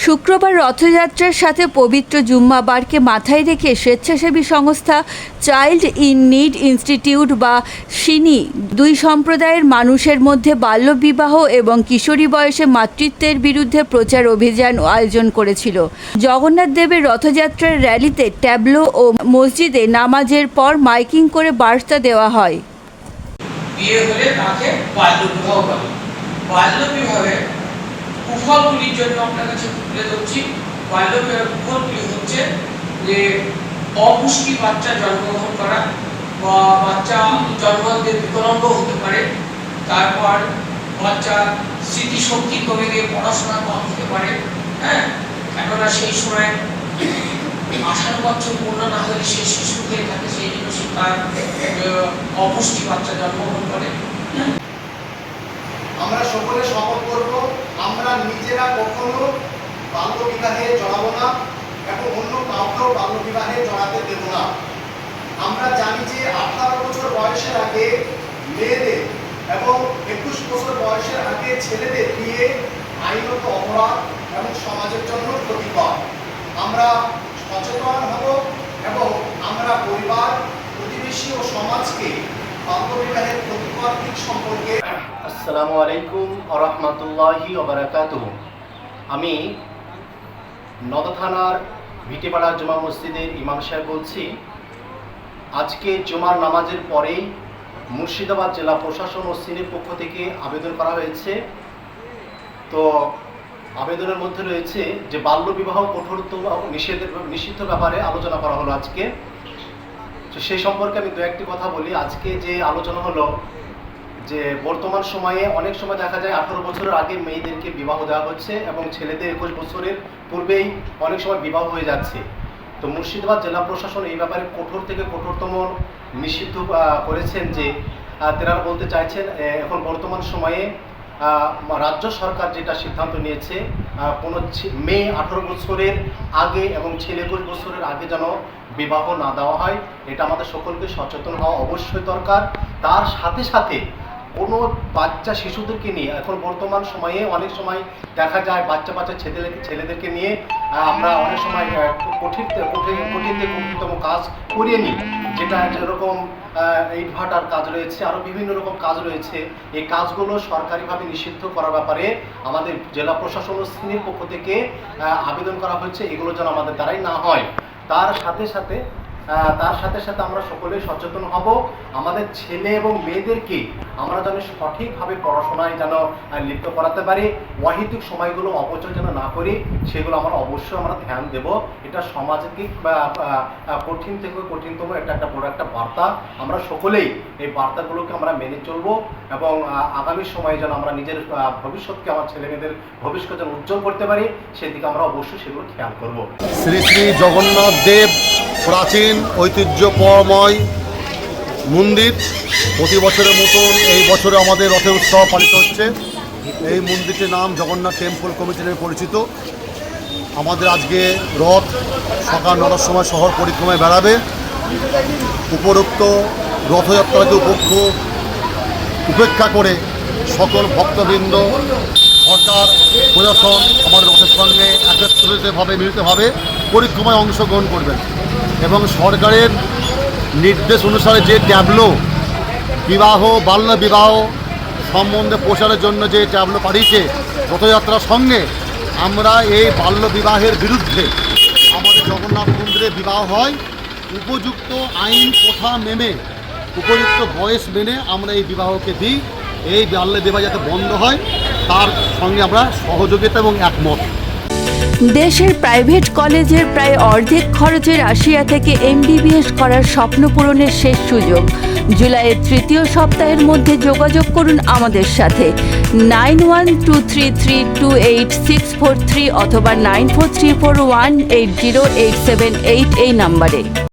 শুক্রবার রথযাত্রার সাথে পবিত্র জুম্মাবারকে মাথায় রেখে স্বেচ্ছাসেবী সংস্থা চাইল্ড ইন নিড ইনস্টিটিউট বা সিনি দুই সম্প্রদায়ের মানুষের মধ্যে বাল্যবিবাহ এবং কিশোরী বয়সে মাতৃত্বের বিরুদ্ধে প্রচার অভিযান আয়োজন করেছিল। জগন্নাথ দেবের রথযাত্রার র্যালিতে ট্যাবলো ও মসজিদে নামাজের পর মাইকিং করে বার্তা দেওয়া হয়। বিয়ে হলে তাকে বাল্যবিবাহ বলে। বাল্যবিবাহের কুফলগুলির জন্য আপনার কাছে তুলে ধরছি। বাল্যবিবাহের কুফলগুলি হচ্ছে যে অপুষ্টি বাচ্চা জন্মগ্রহণ করা বা বাচ্চা জন্মান্তে বিকলাঙ্গ হতে পারে, তারপর বাচ্চার স্মৃতিশক্তি কমে গিয়ে পড়াশোনা কম হতে পারে। কেননা সেই সময় 18 বছর পূর্ণ না হলে সে শিশু হয়ে থাকে, সেই জন্য সে তার অপুষ্টি বাচ্চা জন্মগ্রহণ করে। আমরা সকলে শপথ করব আমরা নিজেরা কখনো বাল্যবিবাহে জড়াবো না এবং অন্য কাউকেও বাল্যবিবাহে জড়াতে দেব না। আমরা জানি যে 18 বছর বয়সের আগে মেয়েদের এবং 21 বছর বয়সের আগে ছেলেদের বিয়ে আইনত অপরাধ এবং সমাজের জন্য ক্ষতিকর। আমরা সচেতন হব এবং আমরা পরিবার, প্রতিবেশী ও সমাজকে বাল্যবিবাহের ক্ষতিকর দিক সম্পর্কে। আসসালামু আলাইকুম ওয়া রাহমাতুল্লাহি ওয়া বারাকাতুহু। আমি নওদা থানার ভিটেপাড়া জুমা মসজিদের ইমাম সাহেব বলছি। আজকে জুমার নামাজের পরেই মুর্শিদাবাদ জেলা প্রশাসন ও সিনির পক্ষ থেকে আবেদন করা হয়েছে। তো আবেদনের মধ্যে রয়েছে যে বাল্যবিবাহ কঠোরতম নিষিদ্ধ ব্যাপারে আলোচনা করা হলো আজকে। তো সেই সম্পর্কে আমি দু একটি কথা বলি। আজকে যে আলোচনা হলো যে বর্তমান সময়ে অনেক সময় দেখা যায় 18 বছরের আগে মেয়েদেরকে বিবাহ দেওয়া হচ্ছে এবং ছেলেদের 21 বছরের পূর্বেই অনেক সময় বিবাহ হয়ে যাচ্ছে। তো মুর্শিদাবাদ জেলা প্রশাসন এই ব্যাপারে কঠোর থেকে কঠোরতম নিষিদ্ধ করেছেন। যে তেনারা বলতে চাইছেন এখন বর্তমান সময়ে রাজ্য সরকার যেটা সিদ্ধান্ত নিয়েছে কোনো মেয়ে 18 বছরের আগে এবং ছেলে 21 বছরের আগে যেন বিবাহ না দেওয়া হয়। এটা আমাদের সকলকে সচেতন হওয়া অবশ্যই দরকার। তার সাথে সাথে কোনো বাচ্চা শিশুদেরকে নিয়ে এখন বর্তমান সময়ে অনেক সময় দেখা যায় বাচ্চা ছেলেদেরকে নিয়ে আমরা অনেক সময় কঠিনতম কাজ করিয়ে নিই, যেটা যেরকম ইটভাটার কাজ রয়েছে, আরও বিভিন্ন রকম কাজ রয়েছে। এই কাজগুলো সরকারিভাবে নিষিদ্ধ করার ব্যাপারে আমাদের জেলা প্রশাসন ও সিনির পক্ষ থেকে আবেদন করা হচ্ছে, এগুলো যেন আমাদের দ্বারাই না হয়। তার সাথে সাথে আমরা সকলেই সচেতন হব। আমাদের ছেলে এবং মেয়েদেরকে আমরা যেন সঠিকভাবে পড়াশোনায় যেন লিপ্ত করাতে পারি, অহেতুক সময়গুলো অপচয় যেন না করি, সেগুলো আমরা অবশ্যই ধ্যান দেব। এটা সমাজকে কঠিন থেকে কঠিনতম একটা বড় একটা বার্তা। আমরা সকলেই এই বার্তাগুলোকে আমরা মেনে চলবো এবং আগামী সময়ে যেন আমরা নিজের ভবিষ্যৎকে, আমার ছেলে মেয়েদের ভবিষ্যৎ যেন উজ্জ্বল করতে পারি, সেদিকে আমরা অবশ্যই সেগুলো খেয়াল করব। শ্রী শ্রী জগন্নাথ দেব প্রাচীন ঐতিহ্যময় মন্দির। প্রতি বছরের মতন এই বছরে আমাদের রথের উৎসব পালিত হচ্ছে। এই মন্দিরটির নাম জগন্নাথ টেম্পল কমিটি নামে পরিচিত। আমাদের আজকে রথ সকাল 9টার সময় শহর পরিক্রমায় বেড়াবে। উপরোক্ত রথযাত্রাকে উপেক্ষা করে সকল ভক্তবৃন্দ, সরকার, প্রশাসন আমাদের রথের সঙ্গে মিলিতভাবে পরিক্রমায় অংশগ্রহণ করবেন এবং সরকারের নির্দেশ অনুসারে যে ট্যাবলো বাল্য বিবাহ সম্বন্ধে প্রচারের জন্য যে ট্যাবলো পাঠিয়েছে রথযাত্রার সঙ্গে, আমরা এই বাল্য বিবাহের বিরুদ্ধে আমাদের জগন্নাথ মন্দিরে বিবাহ হয় উপযুক্ত আইন প্রথা মেনে, উপযুক্ত বয়স মেনে আমরা এই বিবাহকে দিই। এই বাল্য বিবাহ যাতে বন্ধ হয় তার সঙ্গে আমরা সহযোগিতা এবং একমত। দেশের প্রাইভেট কলেজের প্রায় অর্ধেক খরচে রাশিয়া থেকে MBBS করার স্বপ্ন পূরণের শেষ সুযোগ। জুলাইয়ের 3য় সপ্তাহের মধ্যে যোগাযোগ করুন আমাদের সাথে 9123328643 অথবা 9434180878 এই নাম্বারে।